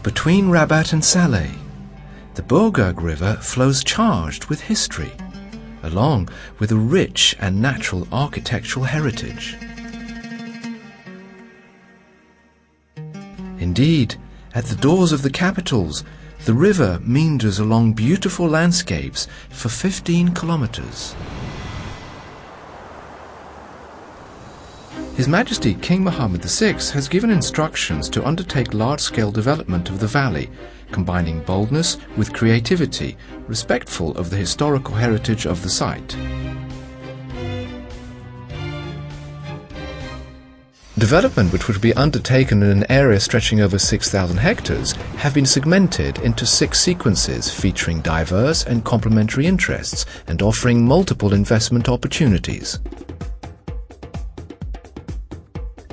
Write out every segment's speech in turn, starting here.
Between Rabat and Salé, the Burgurg River flows charged with history, along with a rich and natural architectural heritage. Indeed, at the doors of the capitals, the river meanders along beautiful landscapes for 15 kilometers. His Majesty King Mohammed VI has given instructions to undertake large-scale development of the valley, combining boldness with creativity, respectful of the historical heritage of the site. Development which would be undertaken in an area stretching over 6,000 hectares have been segmented into 6 sequences featuring diverse and complementary interests and offering multiple investment opportunities.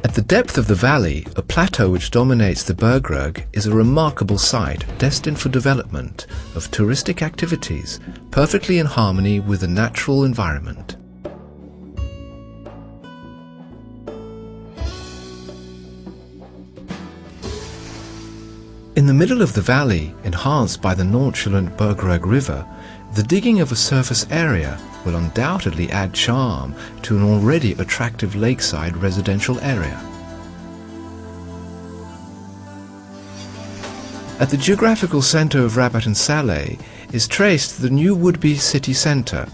At the depth of the valley, a plateau which dominates the Burgurg is a remarkable site destined for development of touristic activities, perfectly in harmony with the natural environment. In the middle of the valley, enhanced by the nonchalant Burgurg River, the digging of a surface area will undoubtedly add charm to an already attractive lakeside residential area. At the geographical center of Rabat and Salé is traced the new would-be city center.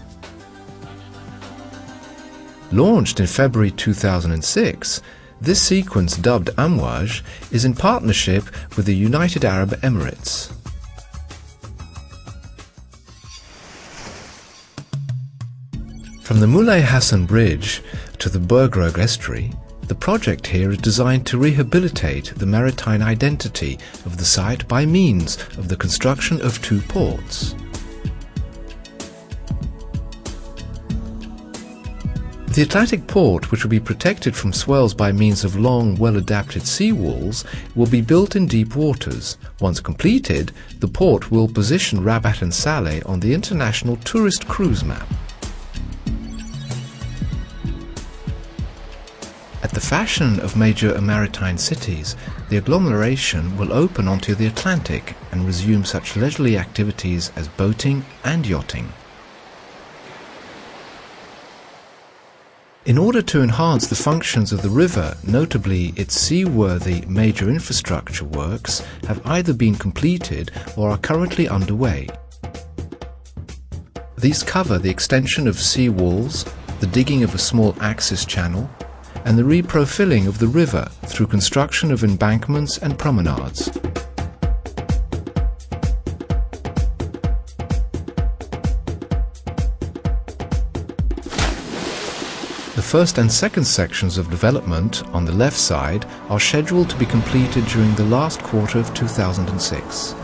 Launched in February 2006, this sequence, dubbed Amouage, is in partnership with the United Arab Emirates. From the Moulay Hassan Bridge to the Burgurg estuary, the project here is designed to rehabilitate the maritime identity of the site by means of the construction of 2 ports. The Atlantic port, which will be protected from swells by means of long, well-adapted sea walls, will be built in deep waters. Once completed, the port will position Rabat and Salé on the international tourist cruise map. At the fashion of major maritime cities, the agglomeration will open onto the Atlantic and resume such leisurely activities as boating and yachting. In order to enhance the functions of the river, notably its seaworthy major infrastructure works have either been completed or are currently underway. These cover the extension of sea walls, the digging of a small access channel, and the reprofiling of the river through construction of embankments and promenades. The first and second sections of development on the left side are scheduled to be completed during the last quarter of 2006.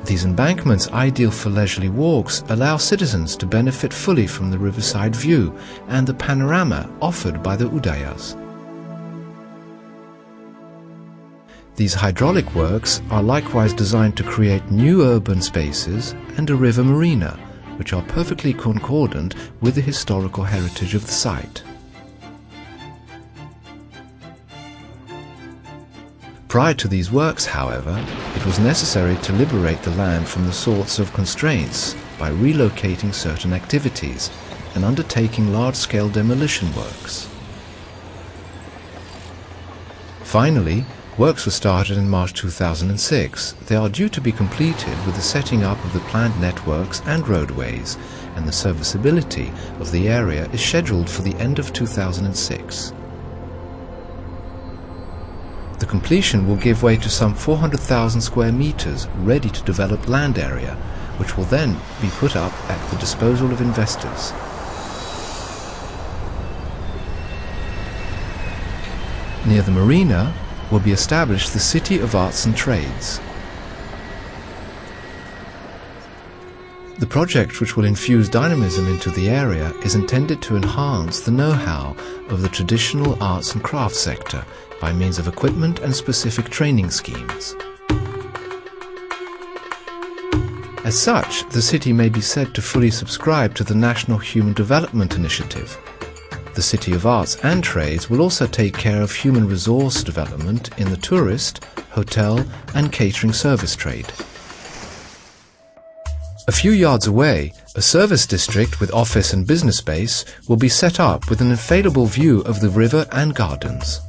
These embankments, ideal for leisurely walks, allow citizens to benefit fully from the riverside view and the panorama offered by the Udayas. These hydraulic works are likewise designed to create new urban spaces and a river marina, which are perfectly concordant with the historical heritage of the site. Prior to these works, however, it was necessary to liberate the land from the sorts of constraints by relocating certain activities and undertaking large-scale demolition works. Finally, works were started in March 2006. They are due to be completed with the setting up of the planned networks and roadways, and the serviceability of the area is scheduled for the end of 2006. The completion will give way to some 400,000 square meters ready to develop land area, which will then be put up at the disposal of investors. Near the marina will be established the City of Arts and Trades. The project, which will infuse dynamism into the area, is intended to enhance the know-how of the traditional arts and crafts sector by means of equipment and specific training schemes. As such, the city may be said to fully subscribe to the National Human Development Initiative. The City of Arts and Trades will also take care of human resource development in the tourist, hotel and catering service trade. A few yards away, a service district with office and business space will be set up with an infallible view of the river and gardens.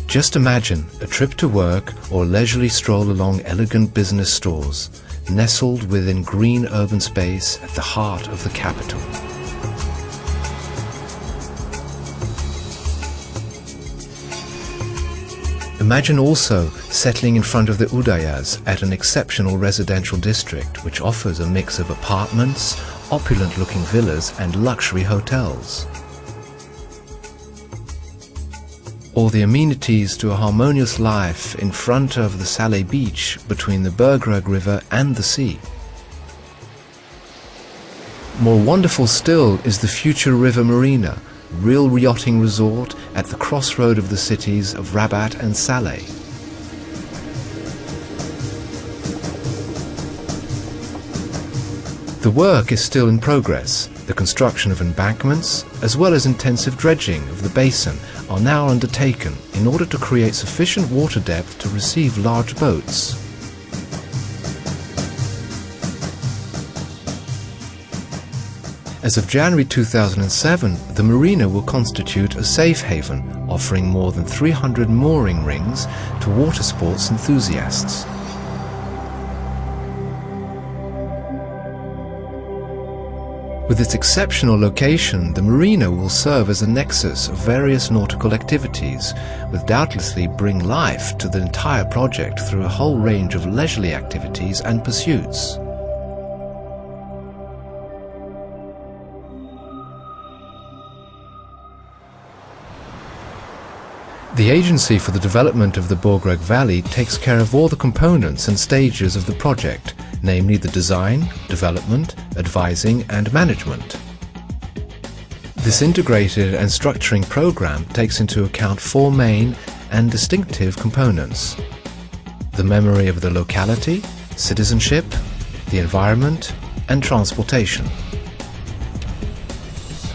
Just imagine a trip to work or a leisurely stroll along elegant business stores, nestled within green urban space at the heart of the capital. Imagine also settling in front of the Udayas at an exceptional residential district which offers a mix of apartments, opulent-looking villas and luxury hotels. Or the amenities to a harmonious life in front of the Salé beach between the Bergrug River and the sea. More wonderful still is the future river marina, real yachting resort at the crossroad of the cities of Rabat and Salé. The work is still in progress. The construction of embankments, as well as intensive dredging of the basin, are now undertaken in order to create sufficient water depth to receive large boats. As of January 2007, the marina will constitute a safe haven, offering more than 300 mooring rings to water sports enthusiasts. With its exceptional location, the marina will serve as a nexus of various nautical activities, which doubtlessly bring life to the entire project through a whole range of leisurely activities and pursuits. The Agency for the Development of the Bergrug Valley takes care of all the components and stages of the project, namely the design, development, advising and management. This integrated and structuring program takes into account four main and distinctive components: the memory of the locality, citizenship, the environment and transportation.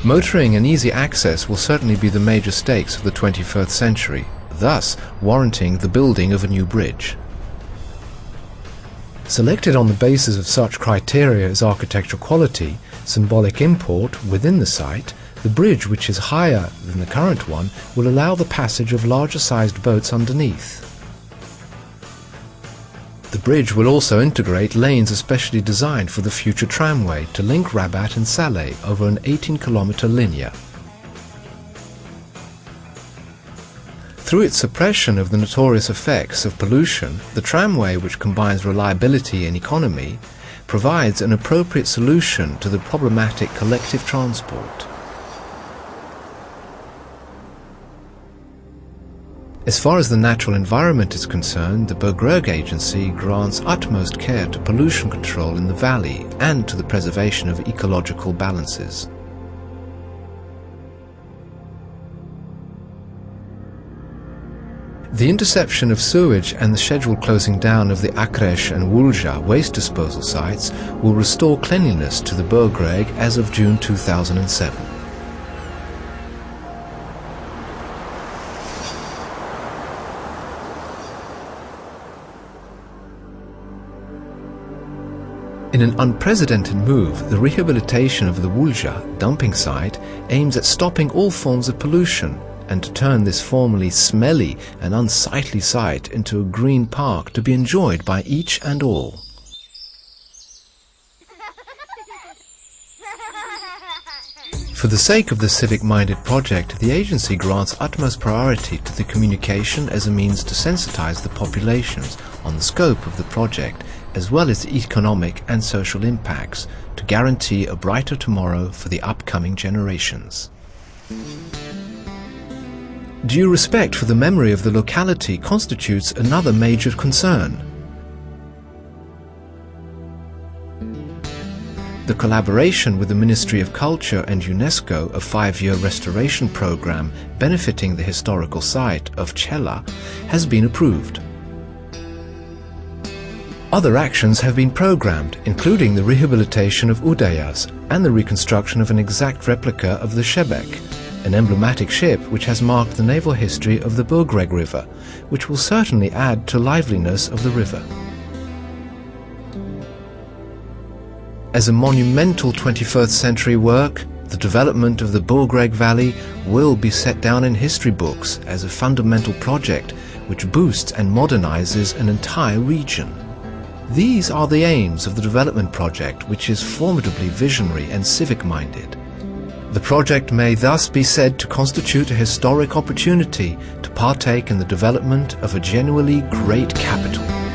Motoring and easy access will certainly be the major stakes of the 21st century, thus warranting the building of a new bridge. Selected on the basis of such criteria as architectural quality, symbolic import within the site, the bridge, which is higher than the current one, will allow the passage of larger-sized boats underneath. The bridge will also integrate lanes especially designed for the future tramway to link Rabat and Salé over an 18-kilometer linear. Through its suppression of the notorious effects of pollution, the tramway, which combines reliability and economy, provides an appropriate solution to the problematic collective transport. As far as the natural environment is concerned, the Bergrug Agency grants utmost care to pollution control in the valley and to the preservation of ecological balances. The interception of sewage and the scheduled closing down of the Anglaise and Wulja waste disposal sites will restore cleanliness to the Bergrug as of June 2007. In an unprecedented move, the rehabilitation of the Wulja dumping site aims at stopping all forms of pollution and to turn this formerly smelly and unsightly site into a green park to be enjoyed by each and all. For the sake of the civic-minded project, the agency grants utmost priority to the communication as a means to sensitize the populations on the scope of the project as well as the economic and social impacts to guarantee a brighter tomorrow for the upcoming generations. Due respect for the memory of the locality constitutes another major concern. The collaboration with the Ministry of Culture and UNESCO, a 5-year restoration program benefiting the historical site of Chela, has been approved. Other actions have been programmed, including the rehabilitation of Udayas and the reconstruction of an exact replica of the Shebek, an emblematic ship which has marked the naval history of the Burgreg River, which will certainly add to liveliness of the river. As a monumental 21st century work, the development of the Burgreg Valley will be set down in history books as a fundamental project which boosts and modernizes an entire region. These are the aims of the development project, which is formidably visionary and civic-minded. The project may thus be said to constitute a historic opportunity to partake in the development of a genuinely great capital.